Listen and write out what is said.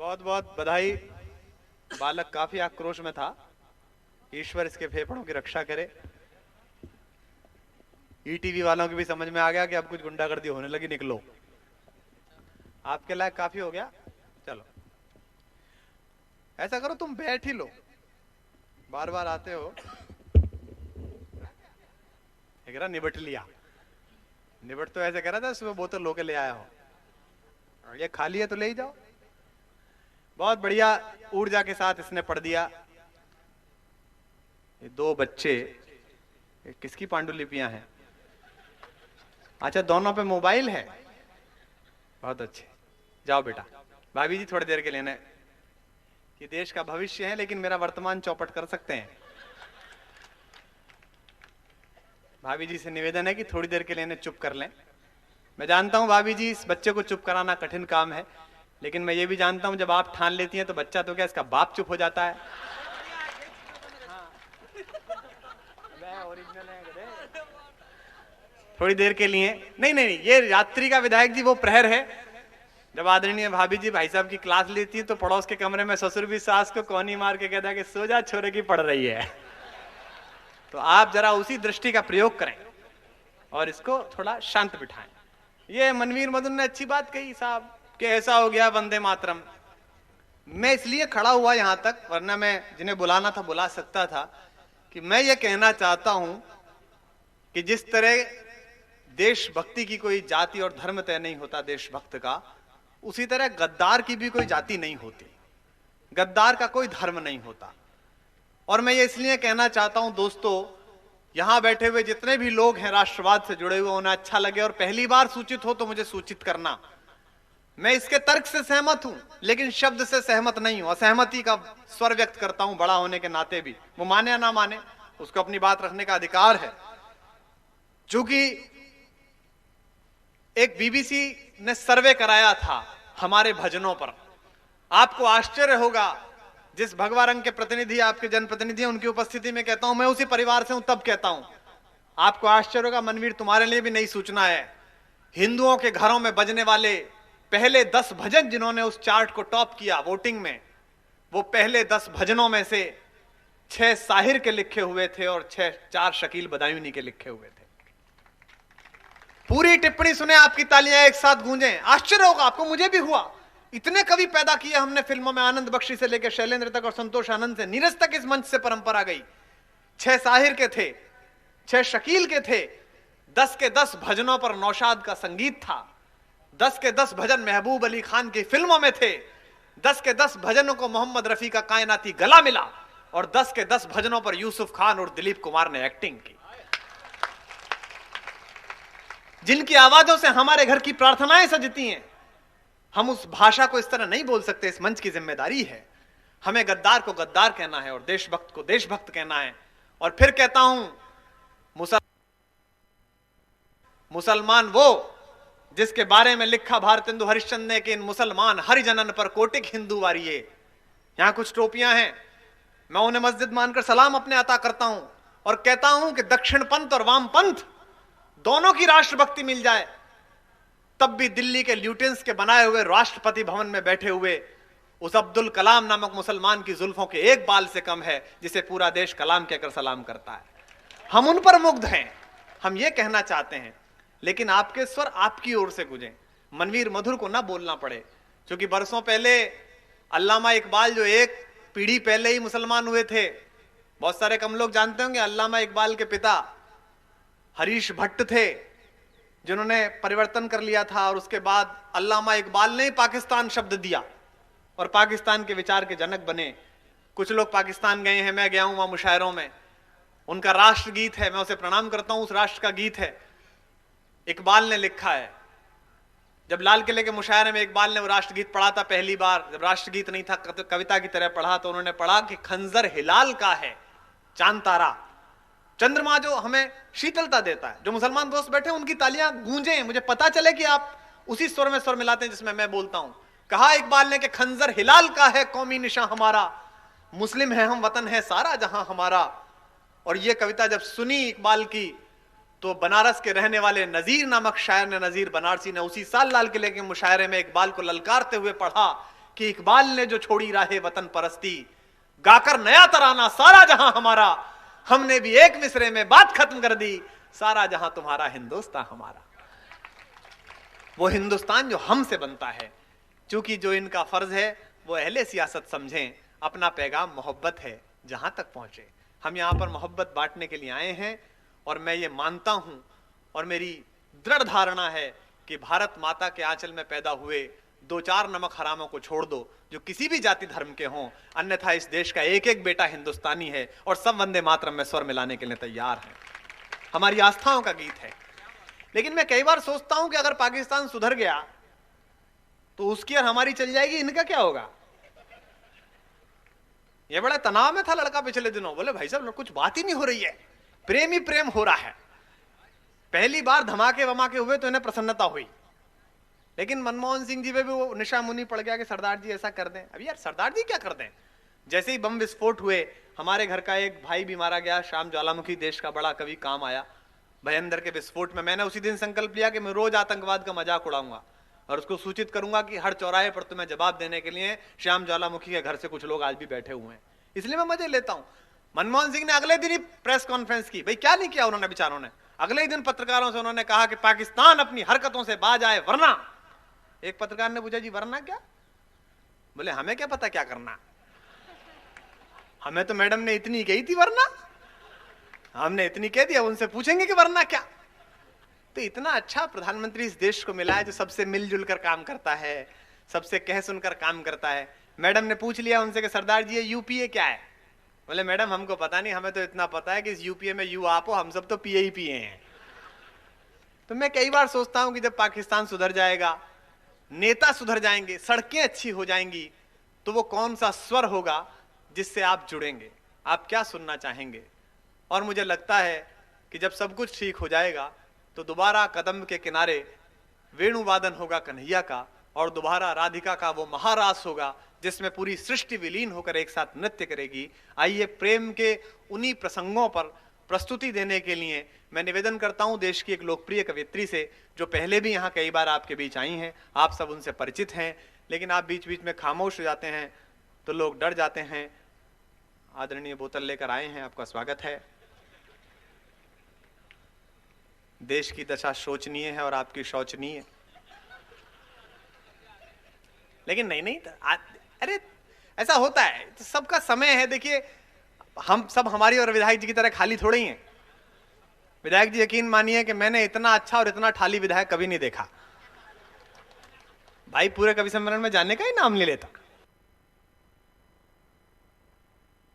बहुत बहुत बधाई। बालक काफी आक्रोश में था। ईश्वर इसके फेफड़ों की रक्षा करे। ईटीवी वालों की भी समझ में आ गया कि अब कुछ गुंडागर्दी होने लगी, निकलो। आपके लायक काफी हो गया। चलो ऐसा करो, तुम बैठ ही लो, बार बार आते हो। एक निबट लिया। निबट तो ऐसे कह रहा था सुबह बोतल लोके ले आया हो, ये खाली है तो ले ही जाओ। बहुत बढ़िया ऊर्जा के साथ इसने पढ़ दिया। ये दो बच्चे, ये किसकी पांडुलिपियां हैं? अच्छा, दोनों पे मोबाइल है। बहुत अच्छे, जाओ बेटा। भाभी जी थोड़ी देर के लिए, ये देश का भविष्य है, लेकिन मेरा वर्तमान चौपट कर सकते हैं। भाभी जी से निवेदन है कि थोड़ी देर के लिए इन्हें चुप कर लें। मैं जानता हूं भाभी जी, इस बच्चे को चुप कराना कठिन काम है, लेकिन मैं ये भी जानता हूं जब आप ठान लेती हैं तो बच्चा तो क्या, इसका बाप चुप हो जाता है। थोड़ी देर के लिए नहीं नहीं, ये रात्रि का विधायक जी वो प्रहर है जब आदरणीय भाभी जी भाई साहब की क्लास लेती है तो पड़ोस के कमरे में ससुर भी सास को कोनी मार के कहता है कि सो जा, छोरे की पड़ रही है। तो आप जरा उसी दृष्टि का प्रयोग करें और इसको थोड़ा शांत बिठाएं। ये मनवीर मधुर ने अच्छी बात कही साहब कि ऐसा हो गया वंदे मातरम। मैं इसलिए खड़ा हुआ यहां तक, वरना मैं जिन्हें बुलाना था बुला सकता था, कि मैं ये कहना चाहता हूं कि जिस तरह देशभक्ति की कोई जाति और धर्म तय नहीं होता देशभक्त का, उसी तरह गद्दार की भी कोई जाति नहीं होती, गद्दार का कोई धर्म नहीं होता। और मैं ये इसलिए कहना चाहता हूं दोस्तों, यहां बैठे हुए जितने भी लोग हैं राष्ट्रवाद से जुड़े हुए, उन्हें अच्छा लगे और पहली बार सूचित हो तो मुझे सूचित करना। मैं इसके तर्क से सहमत हूं, लेकिन शब्द से सहमत नहीं हूं। असहमति का स्वर व्यक्त करता हूं बड़ा होने के नाते भी। वो माने या ना माने, उसको अपनी बात रखने का अधिकार है। चूंकि एक बीबीसी ने सर्वे कराया था हमारे भजनों पर, आपको आश्चर्य होगा, जिस भगवा रंग के प्रतिनिधि आपके जनप्रतिनिधि हैं उनकी उपस्थिति में कहता हूं, मैं उसी परिवार से हूं तब कहता हूं, आपको आश्चर्य होगा मनवीर, तुम्हारे लिए भी नई सूचना है। हिंदुओं के घरों में बजने वाले पहले 10 भजन जिन्होंने उस चार्ट को टॉप किया वोटिंग में, वो पहले 10 भजनों में से 6 साहिर के लिखे हुए थे और 4 शकील बदायूनी के लिखे हुए थे। पूरी टिप्पणी सुने, आपकी तालियां एक साथ गूंजें। आश्चर्य होगा आपको, मुझे भी हुआ। इतने कवि पैदा किए हमने फिल्मों में, आनंद बख्शी से लेकर शैलेंद्र तक और संतोष आनंद से, नीरज तक इस मंच से परंपरा गई। 6 साहिर के थे, 6 शकील के थे, 10 के 10 भजनों पर नौशाद का संगीत था, 10 के 10 भजन महबूब अली खान की फिल्मों में थे, 10 के 10 भजनों को मोहम्मद रफी का कायनाती गला मिला, और 10 के 10 भजनों पर यूसुफ खान और दिलीप कुमार ने एक्टिंग की, जिनकी आवाजों से हमारे घर की प्रार्थनाएं सजती हैं। हम उस भाषा को इस तरह नहीं बोल सकते, इस मंच की जिम्मेदारी है। हमें गद्दार को गद्दार कहना है और देशभक्त को देशभक्त कहना है। और फिर कहता हूं, मुसलमान वो जिसके बारे में लिखा भारतेंदु हरिश्चंद्र ने कि इन मुसलमान हरिजनन पर कोटिक हिंदू वारिये। यहां कुछ टोपियां हैं, मैं उन्हें मस्जिद मानकर सलाम अपने अता करता हूं और कहता हूं कि दक्षिण पंथ और वाम पंथ दोनों की राष्ट्रभक्ति मिल जाए, तब भी दिल्ली के ल्यूटेंस के बनाए हुए राष्ट्रपति भवन में बैठे हुए उस अब्दुल कलाम नामक मुसलमान की जुल्फों के एक बाल से कम है, जिसे पूरा देश कलाम कहकर सलाम करता है। हम उन पर मुग्ध हैं, हम ये कहना चाहते हैं, लेकिन आपके स्वर आपकी ओर से गुंजे, मनवीर मधुर को ना बोलना पड़े। क्योंकि बरसों पहले अल्लामा इकबाल, जो एक पीढ़ी पहले ही मुसलमान हुए थे, बहुत सारे कम लोग जानते होंगे, अल्लामा इकबाल के पिता हरीश भट्ट थे, जिन्होंने परिवर्तन कर लिया था, और उसके बाद अल्लामा इकबाल ने पाकिस्तान शब्द दिया और पाकिस्तान के विचार के जनक बने। कुछ लोग पाकिस्तान गए हैं, मैं गया हूं वहां मुशायरों में। उनका राष्ट्रगीत है, मैं उसे प्रणाम करता हूं, उस राष्ट्र का गीत है, इकबाल ने लिखा है। जब लाल किले के मुशायरे में इकबाल ने वो राष्ट्रगीत पढ़ा था पहली बार, जब राष्ट्रगीत नहीं था कविता की तरह पढ़ा, तो उन्होंने पढ़ा कि खंजर हिलाल का है चांद तारा, चंद्रमा जो हमें शीतलता देता है। जो मुसलमान दोस्त बैठे उनकी तालियां गूंजें, मुझे पता चले कि आप उसी स्वर में स्वर मिलाते हैं जिसमें मैं बोलता हूं। कहा इकबाल ने कि खंजर हिलाल का है कौमी निशान हमारा, मुस्लिम है हम, वतन है सारा जहां हमारा। और यह कविता जब सुनी इकबाल की, तो बनारस के रहने वाले नजीर नामक शायर ने, नजीर बनारसी ने, उसी साल लाल किले के मुशायरे में इकबाल को ललकारते हुए पढ़ा कि इकबाल ने जो छोड़ी राहे वतन परस्ती, गाकर नया तराना सारा जहां हमारा, हमने भी एक मिसरे में बात खत्म कर दी, सारा जहां तुम्हारा हिंदुस्तान हमारा। वो हिंदुस्तान जो हमसे बनता है, क्योंकि जो इनका फर्ज है वो अहले सियासत समझें, अपना पैगाम मोहब्बत है जहां तक पहुंचे। हम यहां पर मोहब्बत बांटने के लिए आए हैं, और मैं ये मानता हूं और मेरी दृढ़ धारणा है कि भारत माता के आंचल में पैदा हुए 2-4 नमक हरामों को छोड़ दो जो किसी भी जाति धर्म के हों, अन्यथा इस देश का एक एक बेटा हिंदुस्तानी है और सब वंदे मातरम में स्वर मिलाने के लिए तैयार हैं। हमारी आस्थाओं का गीत है। लेकिन मैं कई बार सोचता हूं कि अगर पाकिस्तान सुधर गया तो उसकी और हमारी चल जाएगी, इनका क्या होगा। ये बड़ा तनाव में था लड़का पिछले दिनों, बोले भाई साहब कुछ बात ही नहीं हो रही है, प्रेम ही प्रेम हो रहा है। पहली बार धमाके वमाके हुए तो इन्हें प्रसन्नता हुई, लेकिन मनमोहन सिंह जी पे भी वो निशा मुनि पड़ गया कि सरदार जी ऐसा कर दें। अभी यार सरदार जी क्या कर दें। जैसे ही बम विस्फोट हुए, हमारे घर का एक भाई भी मारा गया, श्याम ज्वालामुखी, देश का बड़ा कवि, काम आया भयंदर के विस्फोट में। मैंने उसी दिन संकल्प लिया कि मैं रोज आतंकवाद का मजाक उड़ाऊंगा और उसको सूचित करूंगा कि हर चौराहे पर तुम्हें जवाब देने के लिए श्याम ज्वालामुखी के घर से कुछ लोग आज भी बैठे हुए हैं। इसलिए मैं मजे लेता हूं। मनमोहन सिंह ने अगले दिन ही प्रेस कॉन्फ्रेंस की। भाई क्या नहीं किया उन्होंने बेचारों ने। अगले ही दिन पत्रकारों से उन्होंने कहा कि पाकिस्तान अपनी हरकतों से बाज आए, वरना। एक पत्रकार ने पूछा जी वरना क्या। बोले हमें क्या पता क्या करना, हमें तो मैडम ने इतनी कही थी वरना, हमने इतनी कह दिया, उनसे पूछेंगे कि वरना क्या। तो इतना अच्छा प्रधानमंत्री इस देश को मिला है जो सबसे मिलजुल कर काम करता है, सबसे कह सुनकर काम करता है। मैडम ने पूछ लिया उनसे कि सरदार जी ये यूपीए क्या है। बोले मैडम हमको पता नहीं, हमें तो इतना पता है कि इस यूपीए में यू आप हो, हम सब तो पीए ही पीए हैं। तो मैं कई बार सोचता हूं कि जब पाकिस्तान सुधर जाएगा, नेता सुधर जाएंगे, सड़कें अच्छी हो जाएंगी, तो वो कौन सा स्वर होगा जिससे आप जुड़ेंगे, आप क्या सुनना चाहेंगे। और मुझे लगता है कि जब सब कुछ ठीक हो जाएगा तो दोबारा कदम के किनारे वेणुवादन होगा कन्हैया का, और दोबारा राधिका का वो महारास होगा जिसमें पूरी सृष्टि विलीन होकर एक साथ नृत्य करेगी। आइए प्रेम के उन्हीं प्रसंगों पर प्रस्तुति देने के लिए मैं निवेदन करता हूं देश की एक लोकप्रिय कवियत्री से, जो पहले भी यहां कई बार आपके बीच आई हैं, आप सब उनसे परिचित हैं, लेकिन आप बीच बीच में खामोश हो जाते हैं तो लोग डर जाते हैं। आदरणीय बोतल लेकर आए हैं, आपका स्वागत है। देश की दशा शोचनीय है और आपकी शोचनीय, लेकिन नहीं अरे ऐसा होता है, तो सबका समय है। देखिए हम सब हमारी और विधायक जी की तरह खाली थोड़े ही हैं। विधायक जी यकीन मानिए कि मैंने इतना अच्छा और इतना ठाली विधायक कभी नहीं देखा। भाई पूरे कवि सम्मेलन में जाने का ही नाम नहीं लेता।